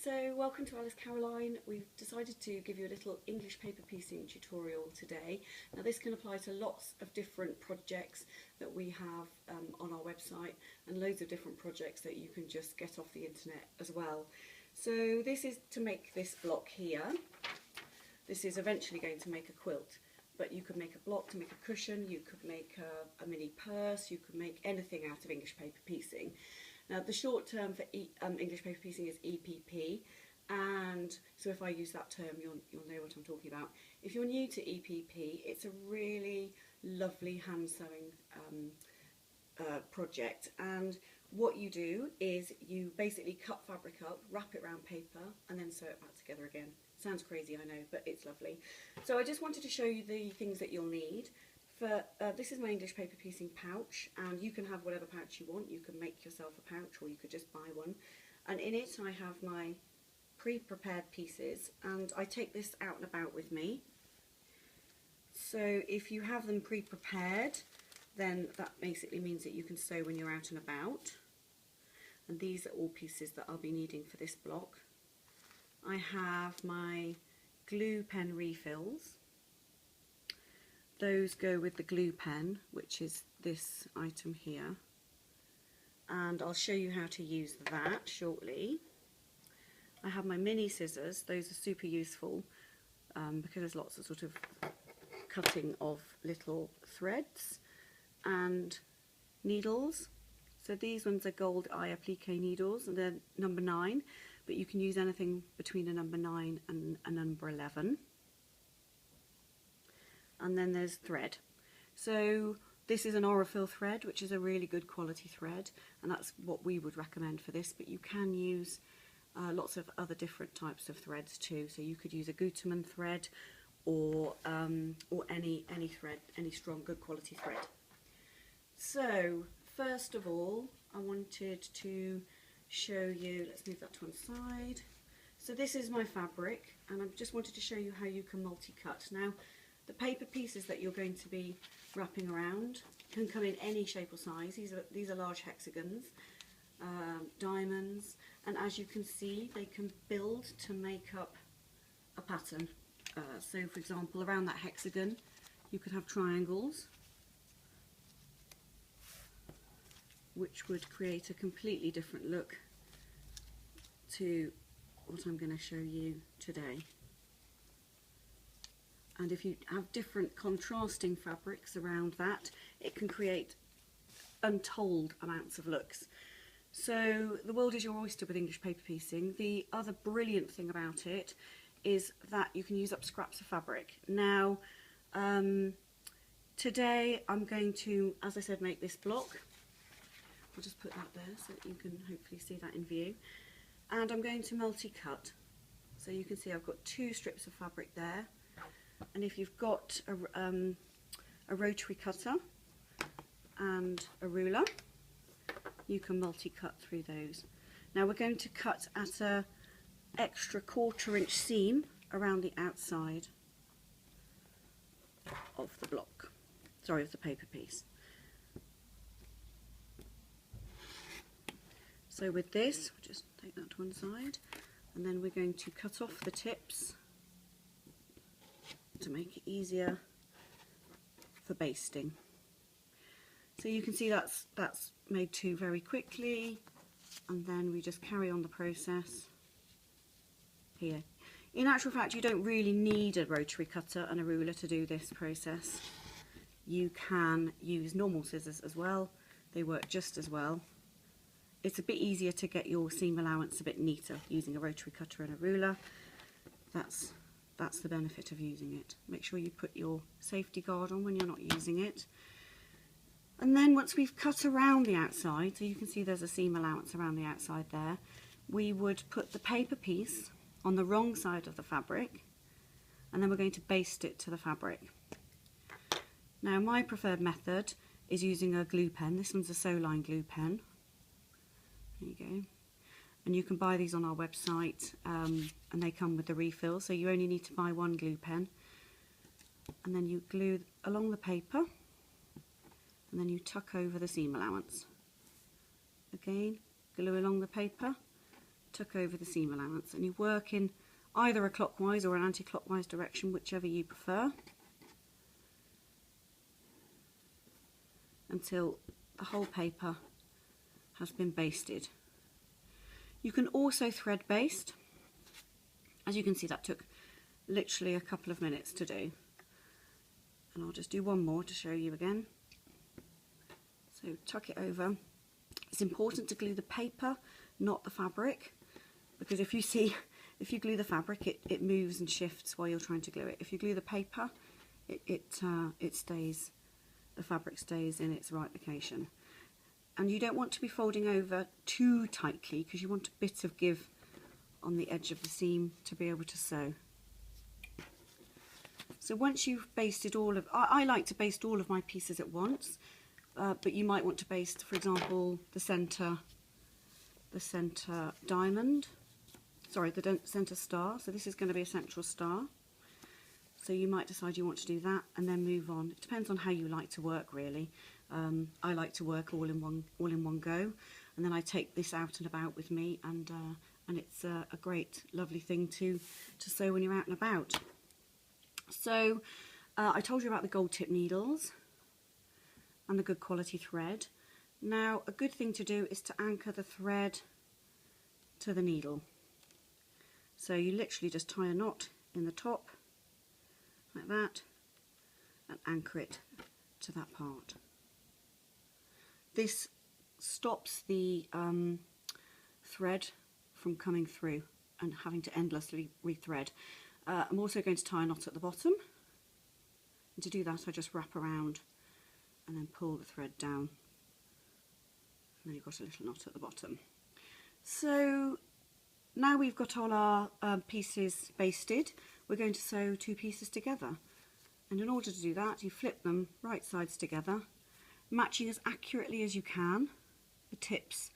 so welcome to Alice Caroline. We've decided to give you a little English paper piecing tutorial today. Now this can apply to lots of different projects that we have on our website, and loads of different projects that you can just get off the internet as well. So this is to make this block here. This is eventually going to make a quilt, but you could make a block to make a cushion, you could make a mini purse, you could make anything out of English paper piecing. Now the short term for English paper piecing is EPP, and so if I use that term you'll know what I'm talking about. If you're new to EPP, it's a really lovely hand sewing project, and what you do is you basically cut fabric up, wrap it around paper and then sew it back together again. Sounds crazy, I know, but it's lovely. So I just wanted to show you the things that you'll need. This is my English paper piecing pouch, and you can have whatever pouch you want. You can make yourself a pouch or you could just buy one, and in it I have my pre-prepared pieces, and I take this out and about with me. So if you have them pre-prepared, then that basically means that you can sew when you're out and about, and these are all pieces that I'll be needing for this block. I have my glue pen refills. Those go with the glue pen, which is this item here, and I'll show you how to use that shortly. I have my mini scissors. Those are super useful because there's lots of sort of cutting of little threads, and needles. So these ones are gold eye applique needles, and they're number 9, but you can use anything between a number 9 and a number 11. And then there's thread. So this is an Aurifil thread, which is a really good quality thread, and that's what we would recommend for this, but you can use lots of other different types of threads too. So you could use a Gutermann thread or any thread, any strong good quality thread. So first of all, I wanted to show you, let's move that to one side. So this is my fabric, and I just wanted to show you how you can multi-cut. Now the paper pieces that you're going to be wrapping around can come in any shape or size. These are large hexagons, diamonds, and as you can see, they can build to make up a pattern. So for example, around that hexagon you could have triangles, which would create a completely different look to what I'm going to show you today. And if you have different contrasting fabrics around that, it can create untold amounts of looks. So the world is your oyster with English paper piecing. The other brilliant thing about it is that you can use up scraps of fabric. Now today I'm going to, as I said, make this block. I'll just put that there so that you can hopefully see that in view. And I'm going to multi-cut. So you can see I've got 2 strips of fabric there. And if you've got a rotary cutter and a ruler, you can multi-cut through those. Now we're going to cut at an extra 1/4 inch seam around the outside of the block, sorry, of the paper piece. So with this, we'll just take that to one side, and then we're going to cut off the tips to make it easier for basting. So you can see that's made 2 very quickly, and then we just carry on the process here. In actual fact, you don't really need a rotary cutter and a ruler to do this process. You can use normal scissors as well, they work just as well. It's a bit easier to get your seam allowance a bit neater using a rotary cutter and a ruler. That's the benefit of using it. Make sure you put your safety guard on when you're not using it. And then once we've cut around the outside, so you can see there's a seam allowance around the outside there, we would put the paper piece on the wrong side of the fabric, and then we're going to baste it to the fabric. Now my preferred method is using a glue pen. This one's a Soline glue pen. There you go. And you can buy these on our website, and they come with the refill, so you only need to buy 1 glue pen, and then you glue along the paper, and then you tuck over the seam allowance. Again, glue along the paper, tuck over the seam allowance, and you work in either a clockwise or an anti-clockwise direction, whichever you prefer, until the whole paper has been basted. You can also thread baste. As you can see, that took literally a couple of minutes to do. And I'll just do one more to show you again. So tuck it over. It's important to glue the paper, not the fabric, because if you glue the fabric, it moves and shifts while you're trying to glue it. If you glue the paper, it stays, the fabric stays in its right location. And you don't want to be folding over too tightly, because you want a bit of give on the edge of the seam to be able to sew. So once you've basted all of, I like to baste all of my pieces at once, but you might want to baste, for example, the centre diamond, sorry, the centre star. So this is going to be a central star. So you might decide you want to do that and then move on. It depends on how you like to work, really. I like to work all in one go, and then I take this out and about with me, and it's a great, lovely thing to sew when you're out and about. So I told you about the gold tip needles and the good quality thread. Now, a good thing to do is to anchor the thread to the needle. So you literally just tie a knot in the top like that and anchor it to that part. This stops the thread from coming through and having to endlessly rethread. I'm also going to tie a knot at the bottom, and to do that I just wrap around and then pull the thread down, and then you've got a little knot at the bottom. So now we've got all our pieces basted, we're going to sew two pieces together, and in order to do that you flip them right sides together, matching as accurately as you can the tips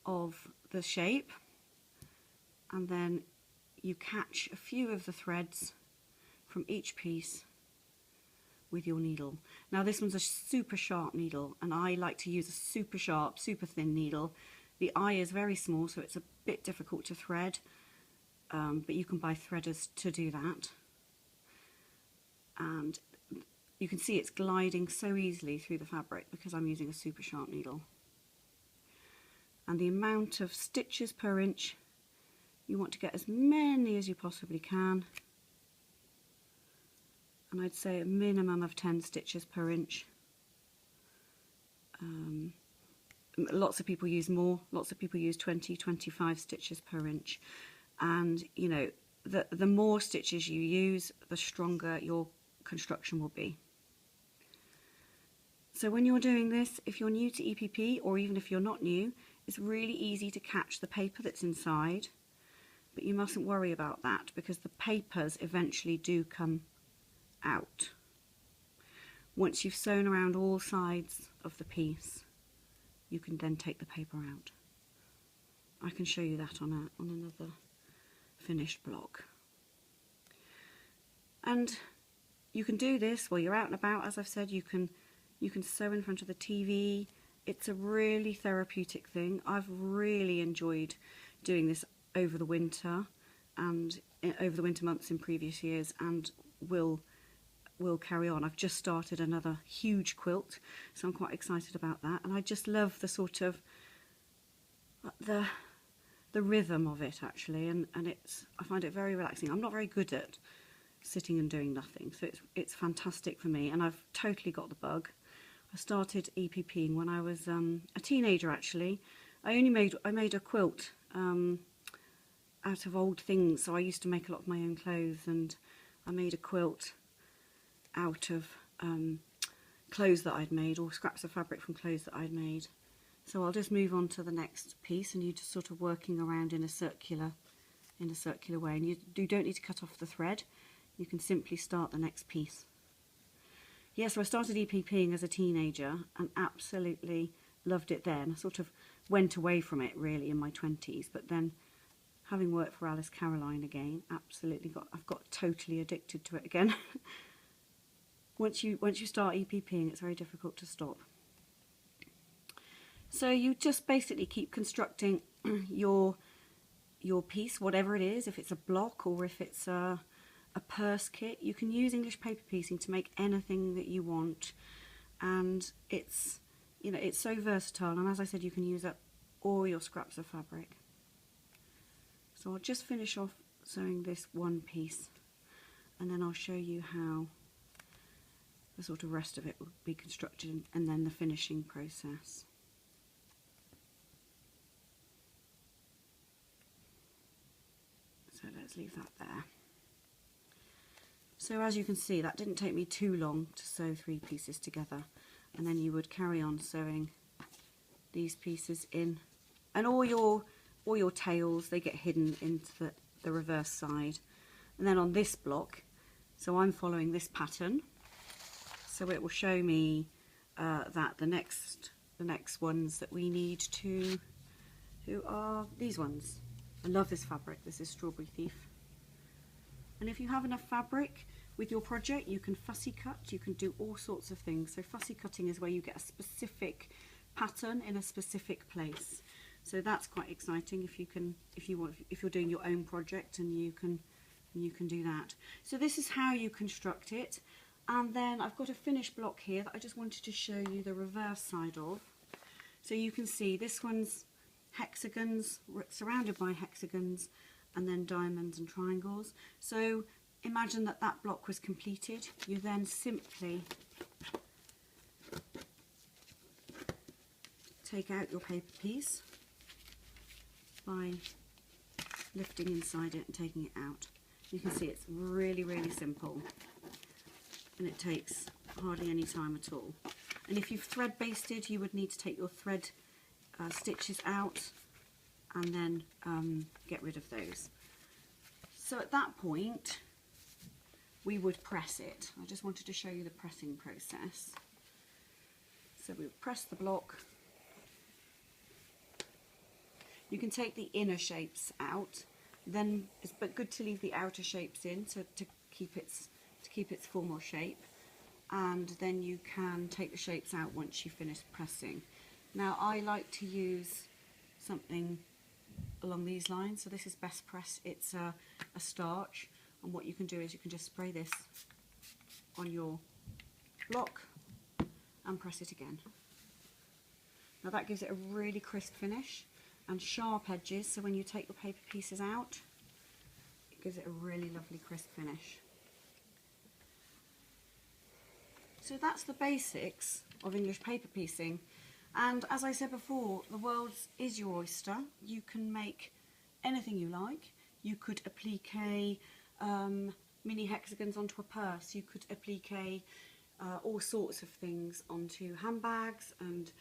of the shape, and then you catch a few of the threads from each piece with your needle. Now this one's a super sharp needle, and I like to use a super sharp, super thin needle. The eye is very small, so it's a bit difficult to thread, but you can buy threaders to do that. And you can see it's gliding so easily through the fabric because I'm using a super sharp needle. And the amount of stitches per inch, you want to get as many as you possibly can. And I'd say a minimum of 10 stitches per inch. Lots of people use more, lots of people use 20, 25 stitches per inch. And you know, the more stitches you use, the stronger your construction will be. So when you're doing this, if you're new to EPP, or even if you're not new, it's really easy to catch the paper that's inside, but you mustn't worry about that because the papers eventually do come out. Once you've sewn around all sides of the piece, you can then take the paper out. I can show you that on another finished block. And you can do this while you're out and about. As I've said, you can sew in front of the TV. It's a really therapeutic thing. I've really enjoyed doing this over the winter and over the winter months in previous years, and will carry on. I've just started another huge quilt, so I'm quite excited about that, and I just love the sort of the rhythm of it actually, and I find it very relaxing. I'm not very good at sitting and doing nothing, so it's fantastic for me, and I've totally got the bug. I started EPPing when I was a teenager actually. I made a quilt out of old things, so I used to make a lot of my own clothes, and I made a quilt out of clothes that I'd made, or scraps of fabric from clothes that I'd made. So I'll just move on to the next piece, and you're just sort of working around in a circular way, and you don't need to cut off the thread. You can simply start the next piece. Yeah, so I started EPPing as a teenager and absolutely loved it then. I sort of went away from it really in my 20s, but then having worked for Alice Caroline again, I've got totally addicted to it again. Once you start EPPing, it's very difficult to stop. So you just basically keep constructing your your piece, whatever it is, if it's a block or if it's a purse kit. You can use English paper piecing to make anything that you want, and it's, you know, it's so versatile, and as I said, you can use up all your scraps of fabric. So I'll just finish off sewing this one piece, and then I'll show you how the sort of rest of it will be constructed, and then the finishing process. So let's leave that there. So as you can see, that didn't take me too long to sew 3 pieces together, and then you would carry on sewing these pieces in, and all your tails, they get hidden into the reverse side. And then on this block, so I'm following this pattern, so it will show me that the next ones that we need to do are these ones. I love this fabric. This is Strawberry Thief. And if you have enough fabric with your project, you can fussy cut, you can do all sorts of things. So fussy cutting is where you get a specific pattern in a specific place. So that's quite exciting if you're doing your own project, and you can do that. So this is how you construct it. And then I've got a finished block here that I just wanted to show you the reverse side of. So you can see this one's hexagons, surrounded by hexagons, and then diamonds and triangles. So imagine that that block was completed. You then simply take out your paper piece by lifting inside it and taking it out. You can see it's really, really simple, and it takes hardly any time at all. And if you've thread basted, you would need to take your thread stitches out and then get rid of those. So at that point we would press it. I just wanted to show you the pressing process. So we would press the block. You can take the inner shapes out, then it's but good to leave the outer shapes in, so to keep its formal shape, and then you can take the shapes out once you finish pressing. Now I like to use something along these lines. So this is Best Press. It's a starch, and what you can do is you can just spray this on your block and press it again. Now that gives it a really crisp finish and sharp edges, so when you take your paper pieces out, it gives it a really lovely crisp finish. So that's the basics of English paper piecing. And as I said before, the world is your oyster. You can make anything you like. You could applique mini hexagons onto a purse. You could applique all sorts of things onto handbags, and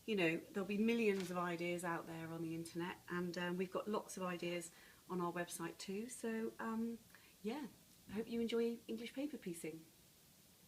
you know, there'll be millions of ideas out there on the internet, and we've got lots of ideas on our website too. So yeah, I hope you enjoy English paper piecing.